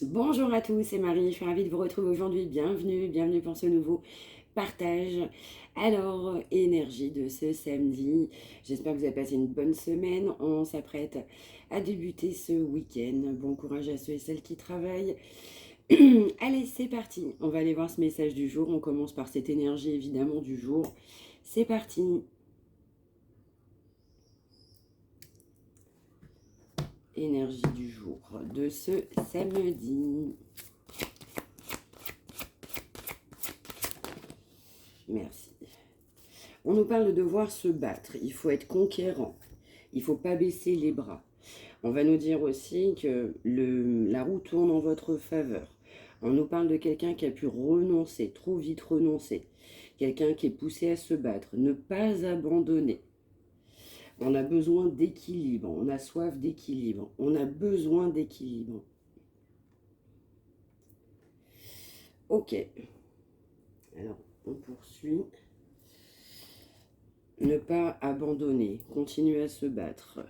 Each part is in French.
Bonjour à tous, c'est Marie, je suis ravie de vous retrouver aujourd'hui. Bienvenue pour ce nouveau partage. Alors, énergie de ce samedi. J'espère que vous avez passé une bonne semaine. On s'apprête à débuter ce week-end. Bon courage à ceux et celles qui travaillent. Allez, c'est parti. On va aller voir ce message du jour. On commence par cette énergie évidemment du jour. C'est parti. Énergie du jour de ce samedi. Merci. On nous parle de devoir se battre. Il faut être conquérant. Il ne faut pas baisser les bras. On va nous dire aussi que la roue tourne en votre faveur. On nous parle de quelqu'un qui a pu renoncer, trop vite renoncer. Quelqu'un qui est poussé à se battre, ne pas abandonner. On a besoin d'équilibre, on a soif d'équilibre, on a besoin d'équilibre. Ok, alors on poursuit. Ne pas abandonner, continuer à se battre.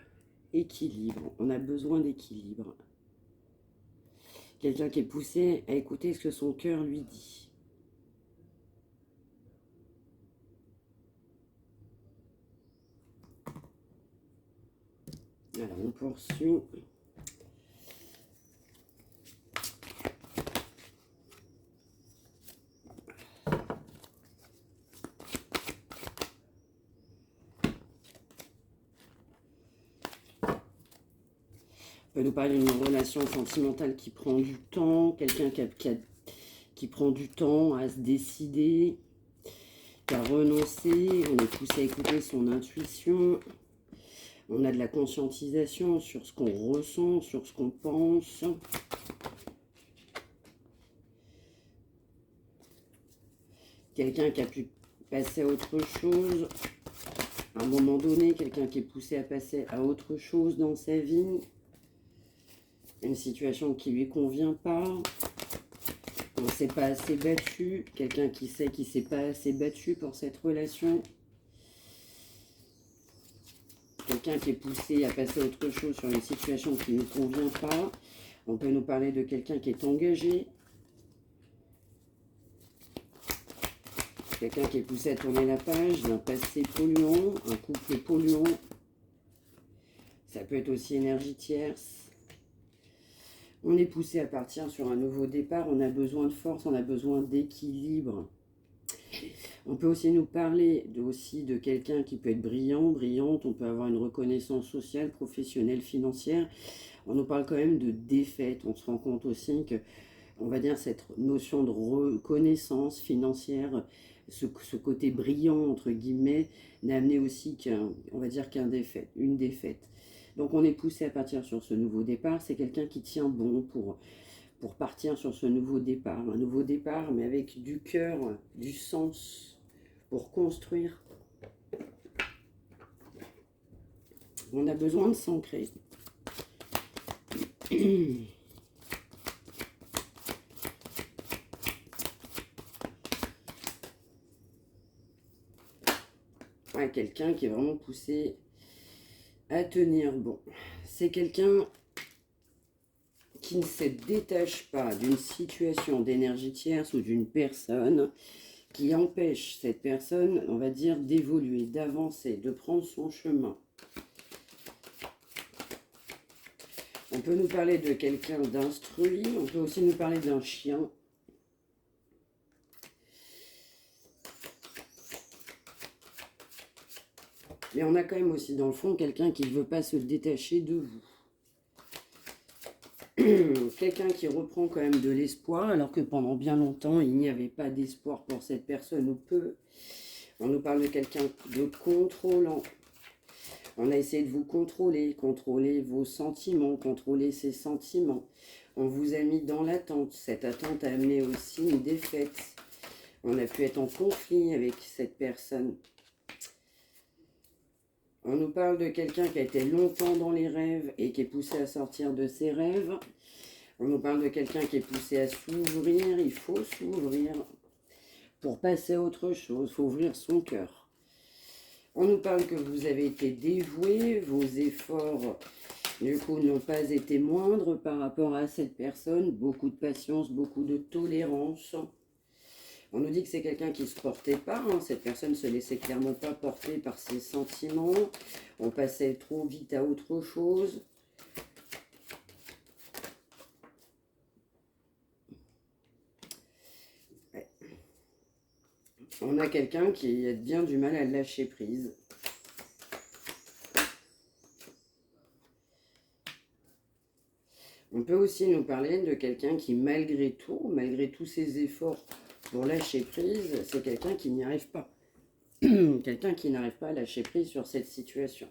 Équilibre, on a besoin d'équilibre. Quelqu'un qui est poussé à écouter ce que son cœur lui dit. Alors on poursuit. On peut nous parler d'une relation sentimentale qui prend du temps, quelqu'un qui prend du temps à se décider, qui a renoncé, on est poussé à écouter son intuition, on a de la conscientisation sur ce qu'on ressent, sur ce qu'on pense. Quelqu'un qui a pu passer à autre chose, à un moment donné, quelqu'un qui est poussé à passer à autre chose dans sa vie, une situation qui ne lui convient pas, on ne s'est pas assez battu, quelqu'un qui sait qu'il ne s'est pas assez battu pour cette relation, quelqu'un qui est poussé à passer à autre chose sur une situation qui ne lui convient pas. On peut nous parler de quelqu'un qui est engagé, quelqu'un qui est poussé à tourner la page d'un passé polluant, un couple polluant. Ça peut être aussi énergie tierce. On est poussé à partir sur un nouveau départ, on a besoin de force, on a besoin d'équilibre. On peut aussi nous parler de quelqu'un qui peut être brillant, brillante, on peut avoir une reconnaissance sociale, professionnelle, financière. On nous parle quand même de défaite, on se rend compte aussi que, on va dire, cette notion de reconnaissance financière, ce côté brillant, entre guillemets, n'a amené aussi une défaite. Donc on est poussé à partir sur ce nouveau départ. C'est quelqu'un qui tient bon pour partir sur ce nouveau départ. Un nouveau départ, mais avec du cœur, du sens, pour construire. On a besoin de s'ancrer. Ouais, quelqu'un qui est vraiment poussé à tenir bon. C'est quelqu'un qui ne se détache pas d'une situation d'énergie tierce ou d'une personne qui empêche cette personne, on va dire, d'évoluer, d'avancer, de prendre son chemin. On peut nous parler de quelqu'un d'instruit, on peut aussi nous parler d'un chien. Mais on a quand même aussi dans le fond quelqu'un qui ne veut pas se détacher de vous. Quelqu'un qui reprend quand même de l'espoir, alors que pendant bien longtemps, il n'y avait pas d'espoir pour cette personne ou peu. On nous parle de quelqu'un de contrôlant. On a essayé de vous contrôler vos sentiments, contrôler ses sentiments. On vous a mis dans l'attente. Cette attente a amené aussi une défaite. On a pu être en conflit avec cette personne. On nous parle de quelqu'un qui a été longtemps dans les rêves et qui est poussé à sortir de ses rêves. On nous parle de quelqu'un qui est poussé à s'ouvrir. Il faut s'ouvrir pour passer à autre chose. Il faut ouvrir son cœur. On nous parle que vous avez été dévoué, vos efforts du coup, n'ont pas été moindres par rapport à cette personne. Beaucoup de patience, beaucoup de tolérance. On nous dit que c'est quelqu'un qui ne se portait pas. Hein. Cette personne ne se laissait clairement pas porter par ses sentiments. On passait trop vite à autre chose. Ouais. On a quelqu'un qui a bien du mal à lâcher prise. On peut aussi nous parler de quelqu'un qui, malgré tous ses efforts pour lâcher prise, c'est quelqu'un qui n'y arrive pas. Quelqu'un qui n'arrive pas à lâcher prise sur cette situation.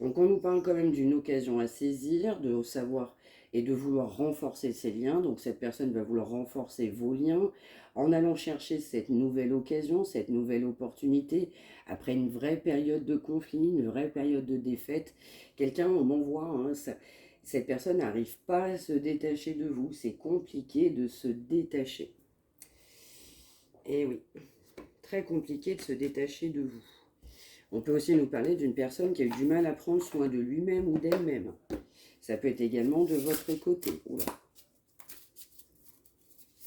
Donc on nous parle quand même d'une occasion à saisir, de savoir et de vouloir renforcer ses liens. Donc cette personne va vouloir renforcer vos liens en allant chercher cette nouvelle occasion, cette nouvelle opportunité, après une vraie période de conflit, une vraie période de défaite. Quelqu'un, on m'envoie, hein, cette personne n'arrive pas à se détacher de vous. C'est compliqué de se détacher. Et oui, très compliqué de se détacher de vous. On peut aussi nous parler d'une personne qui a eu du mal à prendre soin de lui-même ou d'elle-même. Ça peut être également de votre côté. Oula.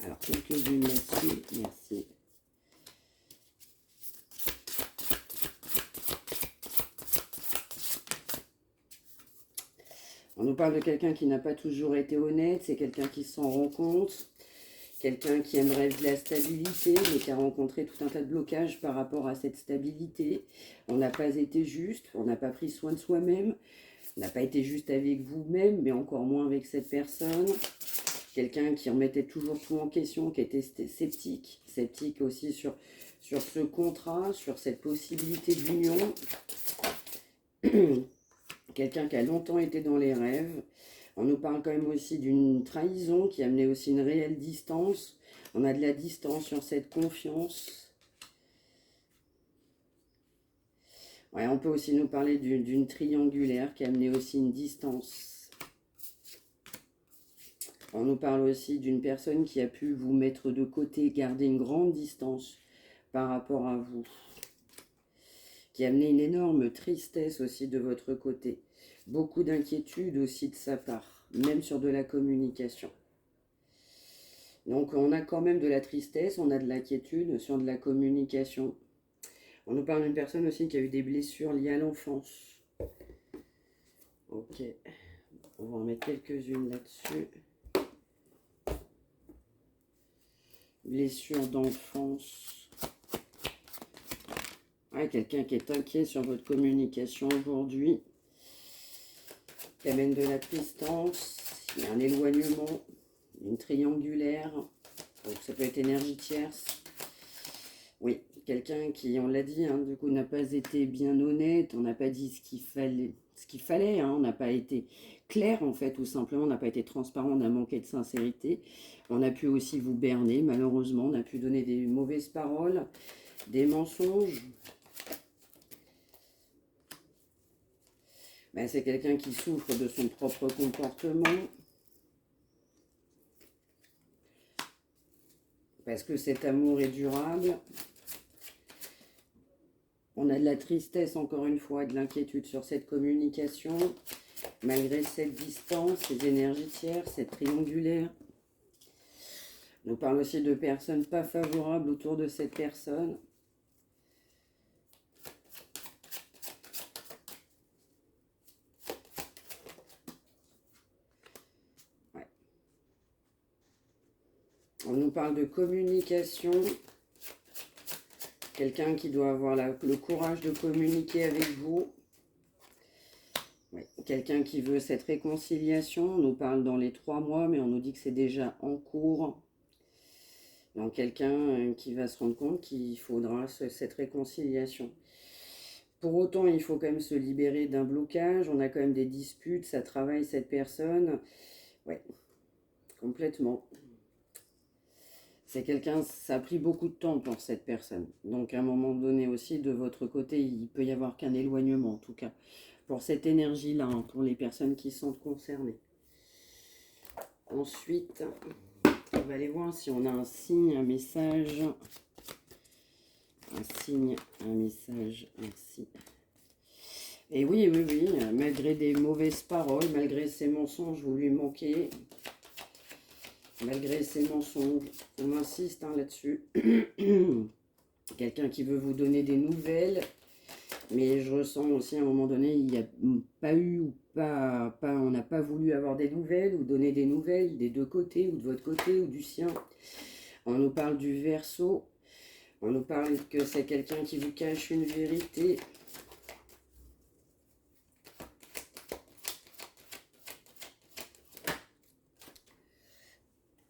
Alors, quelques-unes là-dessus. Merci. On nous parle de quelqu'un qui n'a pas toujours été honnête. C'est quelqu'un qui s'en rend compte. Quelqu'un qui aimerait de la stabilité, mais qui a rencontré tout un tas de blocages par rapport à cette stabilité. On n'a pas été juste, on n'a pas pris soin de soi-même, on n'a pas été juste avec vous-même, mais encore moins avec cette personne. Quelqu'un qui remettait toujours tout en question, qui était sceptique aussi sur ce contrat, sur cette possibilité d'union. Quelqu'un qui a longtemps été dans les rêves. On nous parle quand même aussi d'une trahison qui amenait aussi une réelle distance. On a de la distance sur cette confiance. Ouais, on peut aussi nous parler d'une triangulaire qui a amené aussi une distance. On nous parle aussi d'une personne qui a pu vous mettre de côté, garder une grande distance par rapport à vous. Qui a amené une énorme tristesse aussi de votre côté. Beaucoup d'inquiétude aussi de sa part, même sur de la communication. Donc on a quand même de la tristesse, on a de l'inquiétude sur de la communication. On nous parle d'une personne aussi qui a eu des blessures liées à l'enfance. Ok, on va en mettre quelques-unes là-dessus. Blessures d'enfance. Ouais, quelqu'un qui est inquiet sur votre communication aujourd'hui. Qui amène de la distance, il y a un éloignement, une triangulaire, donc ça peut être énergie tierce. Oui, quelqu'un qui, on l'a dit, hein, du coup n'a pas été bien honnête, on n'a pas dit ce qu'il fallait, hein, on n'a pas été clair en fait, tout simplement, on n'a pas été transparent, on a manqué de sincérité. On a pu aussi vous berner, malheureusement, on a pu donner des mauvaises paroles, des mensonges. Ben, c'est quelqu'un qui souffre de son propre comportement. Parce que cet amour est durable. On a de la tristesse, encore une fois, de l'inquiétude sur cette communication. Malgré cette distance, ces énergies tierces, cette triangulaire. On nous parle aussi de personnes pas favorables autour de cette personne. On nous parle de communication. Quelqu'un qui doit avoir le courage de communiquer avec vous. Ouais. Quelqu'un qui veut cette réconciliation. On nous parle dans les 3 mois, mais on nous dit que c'est déjà en cours. Donc quelqu'un qui va se rendre compte qu'il faudra cette réconciliation. Pour autant, il faut quand même se libérer d'un blocage. On a quand même des disputes, ça travaille cette personne. Ouais, complètement. C'est quelqu'un, ça a pris beaucoup de temps pour cette personne. Donc à un moment donné aussi, de votre côté, il peut y avoir qu'un éloignement, en tout cas, pour cette énergie-là, hein, pour les personnes qui sont concernées. Ensuite, on va aller voir si on a un signe, un message. Un signe, un message, merci. Et oui, oui, oui, malgré des mauvaises paroles, malgré ses mensonges, vous lui manquez. Malgré ses mensonges, on insiste hein, là-dessus. Quelqu'un qui veut vous donner des nouvelles, mais je ressens aussi à un moment donné, il n'y a pas eu ou on n'a pas voulu avoir des nouvelles ou donner des nouvelles des deux côtés ou de votre côté ou du sien. On nous parle du Verseau, on nous parle que c'est quelqu'un qui vous cache une vérité.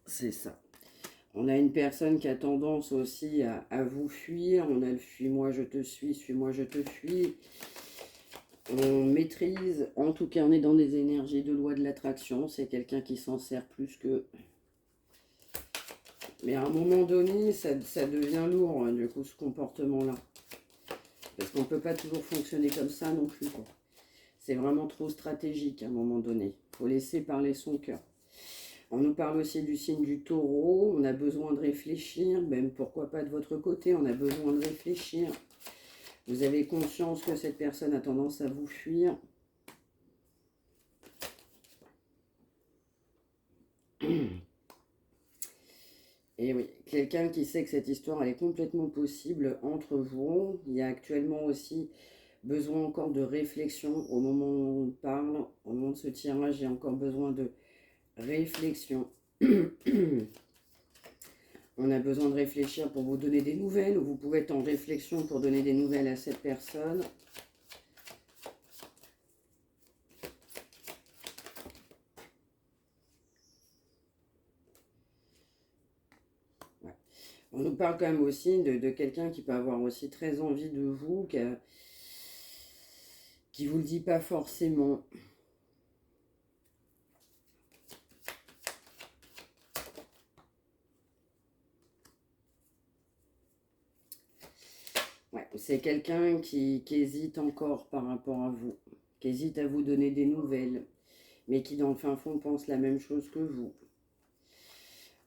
C'est ça. On a une personne qui a tendance aussi à vous fuir. On a le fuis-moi, je te suis-moi, je te fuis. On maîtrise, en tout cas on est dans des énergies de loi de l'attraction. C'est quelqu'un qui s'en sert plus que... Mais à un moment donné, ça devient lourd, hein, du coup, ce comportement-là. Parce qu'on ne peut pas toujours fonctionner comme ça non plus. C'est vraiment trop stratégique à un moment donné. Il faut laisser parler son cœur. On nous parle aussi du signe du Taureau. On a besoin de réfléchir. Même pourquoi pas de votre côté, on a besoin de réfléchir. Vous avez conscience que cette personne a tendance à vous fuir. Et oui, quelqu'un qui sait que cette histoire elle est complètement possible entre vous. Il y a actuellement aussi besoin encore de réflexion au moment où on parle. Au moment de ce tirage, j'ai encore besoin de réflexion. On a besoin de réfléchir pour vous donner des nouvelles, ou vous pouvez être en réflexion pour donner des nouvelles à cette personne. Ouais. On nous parle quand même aussi de quelqu'un qui peut avoir aussi très envie de vous, qui vous le dit pas forcément. Ouais, c'est quelqu'un qui hésite encore par rapport à vous, qui hésite à vous donner des nouvelles, mais qui dans le fin fond pense la même chose que vous.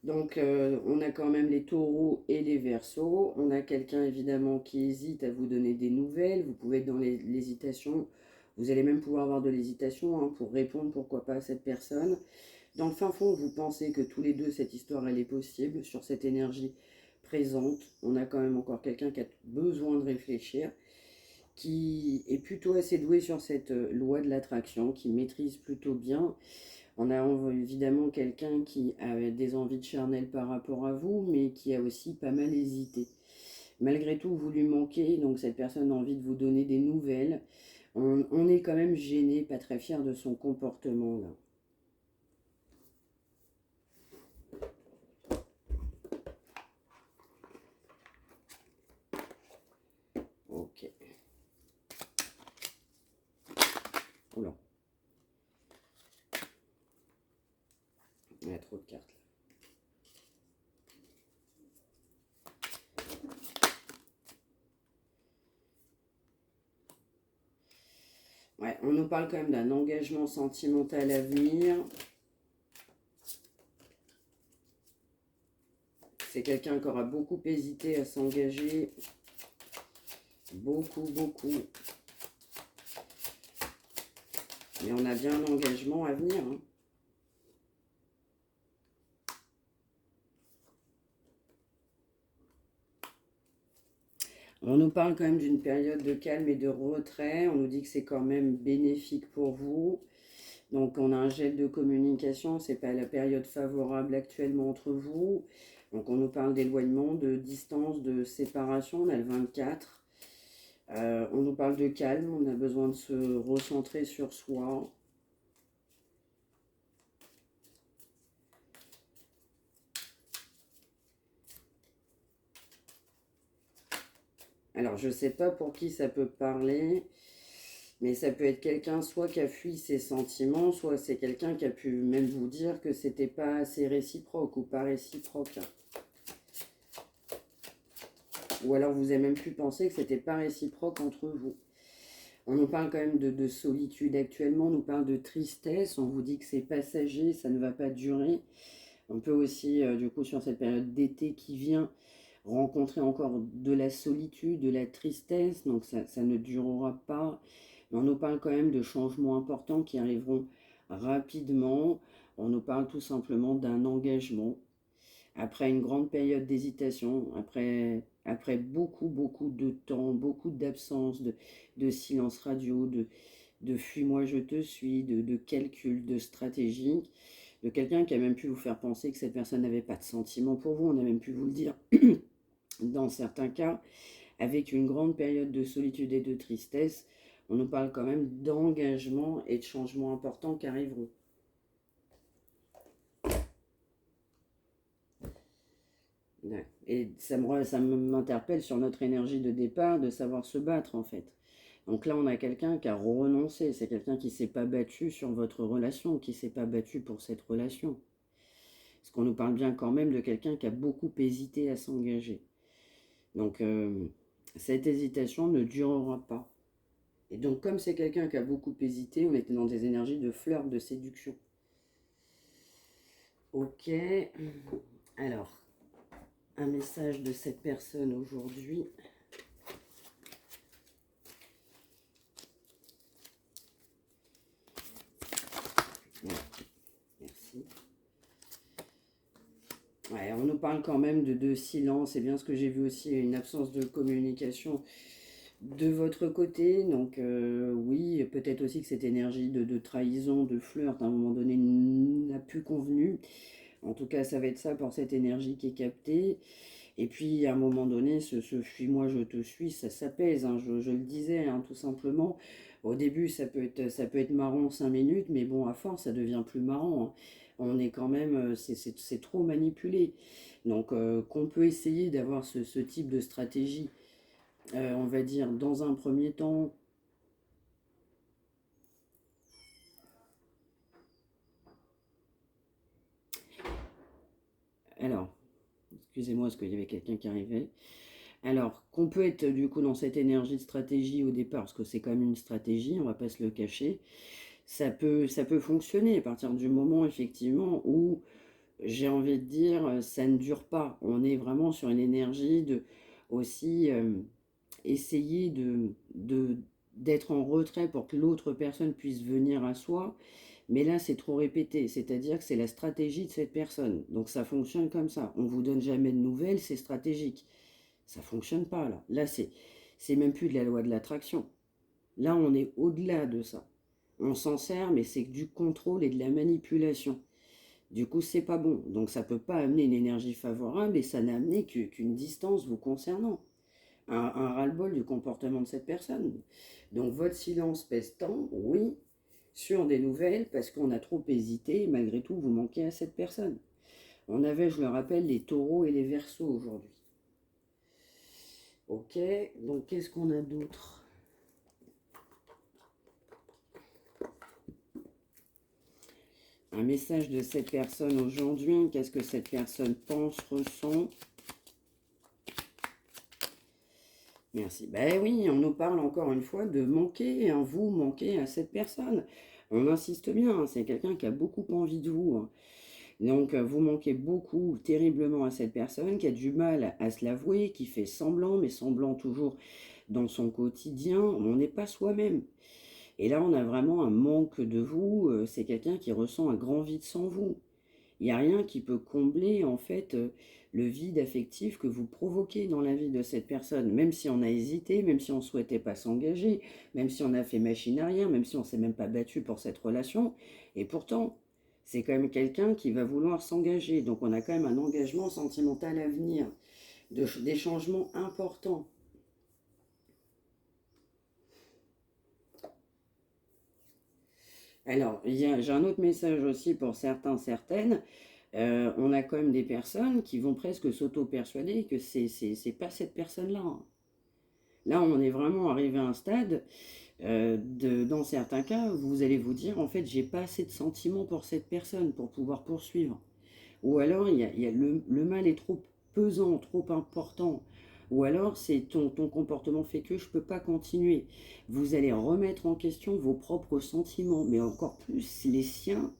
Donc on a quand même les taureaux et les verseaux. On a quelqu'un évidemment qui hésite à vous donner des nouvelles. Vous pouvez être dans l'hésitation. Vous allez même pouvoir avoir de l'hésitation hein, pour répondre pourquoi pas à cette personne. Dans le fin fond, vous pensez que tous les deux, cette histoire, elle est possible sur cette énergie présente. On a quand même encore quelqu'un qui a besoin de réfléchir, qui est plutôt assez doué sur cette loi de l'attraction, qui maîtrise plutôt bien. On a évidemment quelqu'un qui a des envies de charnel par rapport à vous, mais qui a aussi pas mal hésité. Malgré tout, vous lui manquez, donc cette personne a envie de vous donner des nouvelles. On est quand même gêné, pas très fier de son comportement là. Ok. Oula. Il y a trop de cartes là. Ouais, on nous parle quand même d'un engagement sentimental à venir. C'est quelqu'un qui aura beaucoup hésité à s'engager. Beaucoup, beaucoup. Mais on a bien un engagement à venir. Hein. On nous parle quand même d'une période de calme et de retrait. On nous dit que c'est quand même bénéfique pour vous. Donc on a un gel de communication. Ce n'est pas la période favorable actuellement entre vous. Donc on nous parle d'éloignement, de distance, de séparation. On a le 24. On nous parle de calme. On a besoin de se recentrer sur soi. Alors, je ne sais pas pour qui ça peut parler, mais ça peut être quelqu'un soit qui a fui ses sentiments, soit c'est quelqu'un qui a pu même vous dire que c'était pas assez réciproque ou pas réciproque. Ou alors vous avez même pu penser que c'était pas réciproque entre vous. On nous parle quand même de solitude actuellement, on nous parle de tristesse, on vous dit que c'est passager, ça ne va pas durer. On peut aussi, du coup, sur cette période d'été qui vient, rencontrer encore de la solitude, de la tristesse, donc ça ne durera pas. Mais on nous parle quand même de changements importants qui arriveront rapidement. On nous parle tout simplement d'un engagement. Après une grande période d'hésitation, après beaucoup de temps, beaucoup d'absence, de silence radio, de fuis-moi, je te suis, de calcul, de stratégie, de quelqu'un qui a même pu vous faire penser que cette personne n'avait pas de sentiment pour vous, on a même pu vous le dire dans certains cas, avec une grande période de solitude et de tristesse, on nous parle quand même d'engagement et de changements importants qui arriveront. Et ça m'interpelle sur notre énergie de départ, de savoir se battre en fait. Donc là, on a quelqu'un qui a renoncé, c'est quelqu'un qui ne s'est pas battu sur votre relation, qui ne s'est pas battu pour cette relation. Parce qu'on nous parle bien quand même de quelqu'un qui a beaucoup hésité à s'engager. Donc, cette hésitation ne durera pas. Et donc, comme c'est quelqu'un qui a beaucoup hésité, on était dans des énergies de flirt, de séduction. Ok. Alors, un message de cette personne aujourd'hui. Ouais, merci. Ouais, on nous parle quand même de silence. C'est bien ce que j'ai vu aussi, une absence de communication de votre côté. Donc oui, peut-être aussi que cette énergie de trahison, de flirt, à un moment donné, n'a plus convenu. En tout cas, ça va être ça pour cette énergie qui est captée. Et puis, à un moment donné, ce fuis-moi, je te suis, ça s'apaise, hein, je le disais, hein, tout simplement. Au début, ça peut être marrant 5 minutes, mais bon, à force, ça devient plus marrant, hein. On est quand même, c'est trop manipulé. Donc, qu'on peut essayer d'avoir ce type de stratégie, on va dire, dans un premier temps. Alors, excusez-moi, parce qu'il y avait quelqu'un qui arrivait. Alors, qu'on peut être du coup dans cette énergie de stratégie au départ, parce que c'est quand même une stratégie, on va pas se le cacher, ça peut fonctionner à partir du moment effectivement où, j'ai envie de dire, ça ne dure pas. On est vraiment sur une énergie de aussi essayer d'être en retrait pour que l'autre personne puisse venir à soi. Mais là, c'est trop répété, c'est-à-dire que c'est la stratégie de cette personne. Donc ça fonctionne comme ça. On ne vous donne jamais de nouvelles, c'est stratégique. Ça fonctionne pas là. Là, c'est même plus de la loi de l'attraction. Là, on est au-delà de ça. On s'en sert, mais c'est du contrôle et de la manipulation. Du coup, c'est pas bon. Donc, ça peut pas amener une énergie favorable et ça n'a amené qu'une distance vous concernant. Un ras-le-bol du comportement de cette personne. Donc, votre silence pèse tant, oui, sur des nouvelles, parce qu'on a trop hésité et malgré tout, vous manquez à cette personne. On avait, je le rappelle, les taureaux et les verseaux aujourd'hui. Ok, donc qu'est-ce qu'on a d'autre? Un message de cette personne aujourd'hui. Qu'est-ce que cette personne pense, ressent? Merci. Ben oui, on nous parle encore une fois de manquer, hein, vous manquez à cette personne. On insiste bien, hein, c'est quelqu'un qui a beaucoup envie de vous, hein. Donc, vous manquez beaucoup, terriblement à cette personne qui a du mal à se l'avouer, qui fait semblant, mais semblant toujours dans son quotidien. On n'est pas soi-même. Et là, on a vraiment un manque de vous. C'est quelqu'un qui ressent un grand vide sans vous. Il n'y a rien qui peut combler, en fait, le vide affectif que vous provoquez dans la vie de cette personne. Même si on a hésité, même si on ne souhaitait pas s'engager, même si on a fait machine arrière, même si on ne s'est même pas battu pour cette relation. Et pourtant, c'est quand même quelqu'un qui va vouloir s'engager. Donc on a quand même un engagement sentimental à venir, des changements importants. Alors, j'ai un autre message aussi pour certains, certaines. On a quand même des personnes qui vont presque s'auto-persuader que c'est pas cette personne-là, hein. Là, on est vraiment arrivé à un stade, dans certains cas, vous allez vous dire, en fait, j'ai pas assez de sentiments pour cette personne pour pouvoir poursuivre. Ou alors, le mal est trop pesant, trop important. Ou alors, c'est ton comportement fait que je ne peux pas continuer. Vous allez remettre en question vos propres sentiments, mais encore plus les siens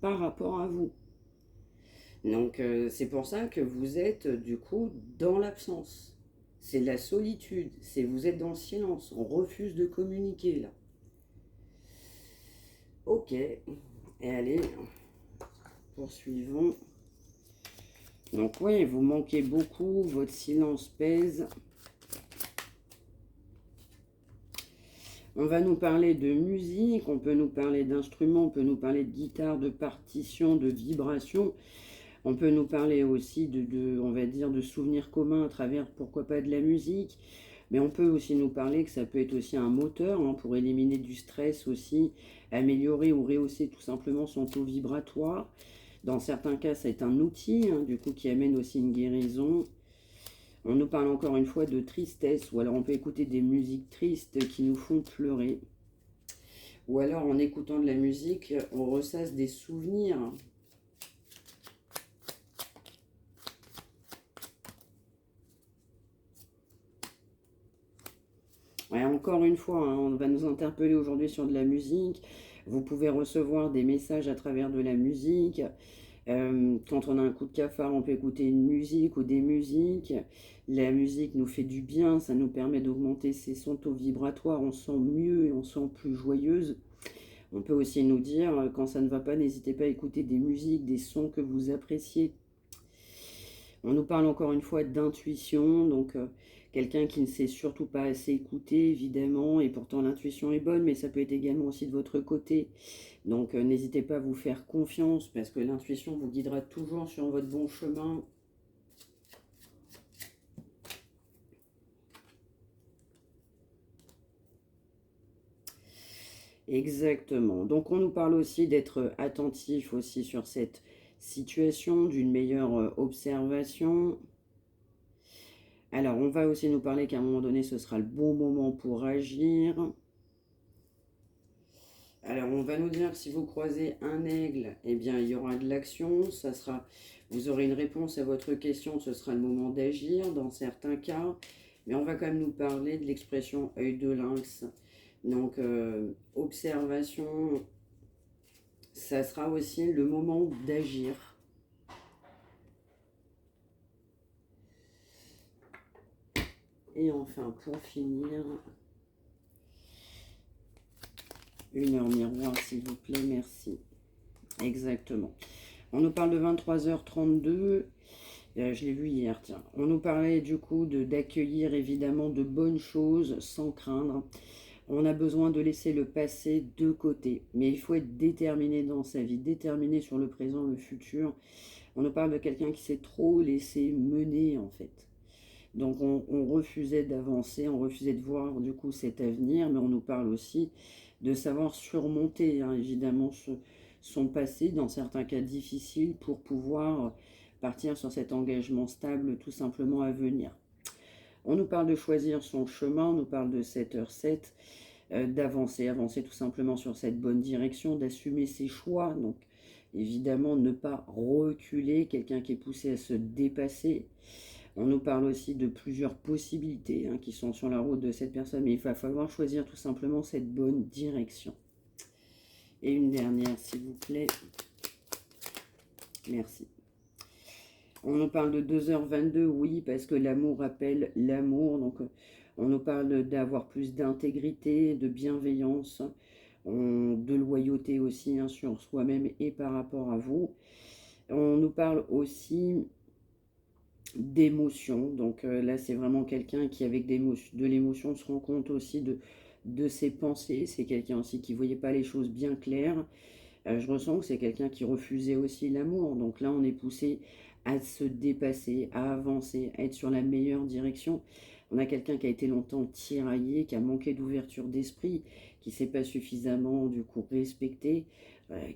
par rapport à vous. Donc, c'est pour ça que vous êtes, du coup, dans l'absence. C'est de la solitude, vous êtes dans le silence, on refuse de communiquer, là. Ok, et allez, poursuivons. Donc oui, vous manquez beaucoup, votre silence pèse. On va nous parler de musique, on peut nous parler d'instruments, on peut nous parler de guitare, de partition, de vibration. On peut nous parler aussi on va dire, de souvenirs communs à travers, pourquoi pas, de la musique. Mais on peut aussi nous parler que ça peut être aussi un moteur hein, pour éliminer du stress aussi, améliorer ou rehausser tout simplement son taux vibratoire. Dans certains cas, c'est un outil, hein, du coup, qui amène aussi une guérison. On nous parle encore une fois de tristesse, ou alors on peut écouter des musiques tristes qui nous font pleurer. Ou alors en écoutant de la musique, on ressasse des souvenirs. Ouais, encore une fois, hein, on va nous interpeller aujourd'hui sur de la musique. Vous pouvez recevoir des messages à travers de la musique. Quand on a un coup de cafard, on peut écouter une musique ou des musiques. La musique nous fait du bien, ça nous permet d'augmenter son taux vibratoire, on se sent mieux et on se sent plus joyeuse. On peut aussi nous dire, quand ça ne va pas, n'hésitez pas à écouter des musiques, des sons que vous appréciez. On nous parle encore une fois d'intuition, donc quelqu'un qui ne sait surtout pas assez écouter, évidemment, et pourtant l'intuition est bonne, mais ça peut être également aussi de votre côté. Donc n'hésitez pas à vous faire confiance, parce que l'intuition vous guidera toujours sur votre bon chemin. Exactement. Donc on nous parle aussi d'être attentif aussi sur cette situation, d'une meilleure observation. Alors on va aussi nous parler qu'à un moment donné, ce sera le bon moment pour agir. Alors, on va nous dire que si vous croisez un aigle, eh bien, il y aura de l'action. Vous aurez une réponse à votre question, ce sera le moment d'agir dans certains cas. Mais on va quand même nous parler de l'expression œil de lynx. Donc, observation, ça sera aussi le moment d'agir. Et enfin, pour finir, une heure miroir, s'il vous plaît, merci. Exactement. On nous parle de 23h32. Je l'ai vu hier, tiens. On nous parlait du coup d'accueillir évidemment de bonnes choses sans craindre. On a besoin de laisser le passé de côté. Mais il faut être déterminé dans sa vie, déterminé sur le présent, le futur. On nous parle de quelqu'un qui s'est trop laissé mener en fait. Donc on refusait d'avancer, on refusait de voir du coup cet avenir, mais on nous parle aussi de savoir surmonter hein, évidemment son passé, dans certains cas difficiles, pour pouvoir partir sur cet engagement stable tout simplement à venir. On nous parle de choisir son chemin, on nous parle de 7h07, d'avancer, avancer tout simplement sur cette bonne direction, d'assumer ses choix, donc évidemment ne pas reculer, quelqu'un qui est poussé à se dépasser. On nous parle aussi de plusieurs possibilités hein, qui sont sur la route de cette personne, mais il va falloir choisir tout simplement cette bonne direction. Et une dernière, s'il vous plaît. Merci. On nous parle de 2h22, oui, parce que l'amour appelle l'amour. Donc, on nous parle d'avoir plus d'intégrité, de bienveillance, de loyauté aussi hein, sur soi-même et par rapport à vous. On nous parle aussi d'émotion. Donc là, c'est vraiment quelqu'un qui, avec de l'émotion, se rend compte aussi de ses pensées. C'est quelqu'un aussi qui ne voyait pas les choses bien claires. Je ressens que c'est quelqu'un qui refusait aussi l'amour. Donc là, on est poussé à se dépasser, à avancer, à être sur la meilleure direction. On a quelqu'un qui a été longtemps tiraillé, qui a manqué d'ouverture d'esprit, qui ne s'est pas suffisamment du coup respecté,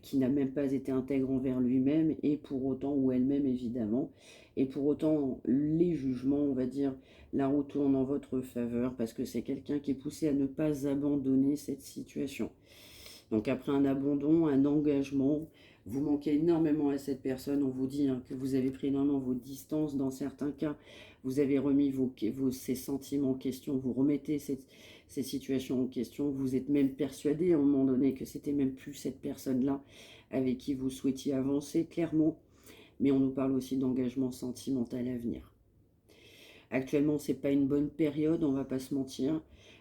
qui n'a même pas été intègre envers lui-même et pour autant, ou elle-même évidemment, et pour autant les jugements, on va dire, la roue tourne en votre faveur parce que c'est quelqu'un qui est poussé à ne pas abandonner cette situation. Donc après un abandon, un engagement, vous manquez énormément à cette personne. On vous dit hein, que vous avez pris énormément vos distances. Dans certains cas, vous avez remis ces sentiments en question. Vous remettez ces situations en question. Vous êtes même persuadé à un moment donné que c'était même plus cette personne-là avec qui vous souhaitiez avancer, clairement. Mais on nous parle aussi d'engagement sentimental à venir. Actuellement, c'est pas une bonne période, on va pas se mentir.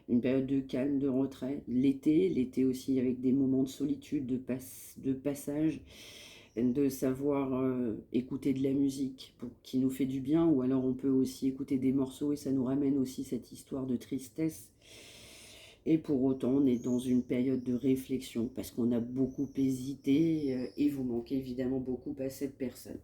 Une période de calme, de retrait. L'été aussi avec des moments de solitude, de passage, de savoir écouter de la musique qui nous fait du bien, ou alors on peut aussi écouter des morceaux et ça nous ramène aussi cette histoire de tristesse. Et pour autant, on est dans une période de réflexion parce qu'on a beaucoup hésité et vous manquez évidemment beaucoup à cette personne.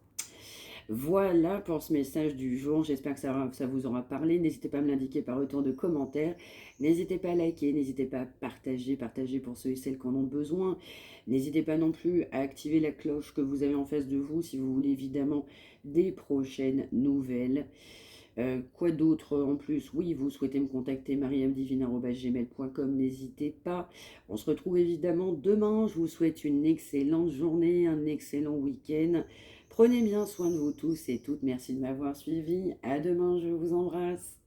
Voilà pour ce message du jour. J'espère que ça vous aura parlé. N'hésitez pas à me l'indiquer par retour de commentaires. N'hésitez pas à liker, n'hésitez pas à partager pour ceux et celles qui en ont besoin. N'hésitez pas non plus à activer la cloche que vous avez en face de vous si vous voulez évidemment des prochaines nouvelles. Quoi d'autre en plus? Oui, vous souhaitez me contacter, mariamdivine@gmail.com, n'hésitez pas. On se retrouve évidemment demain. Je vous souhaite une excellente journée, un excellent week-end. Prenez bien soin de vous tous et toutes. Merci de m'avoir suivi. À demain, je vous embrasse.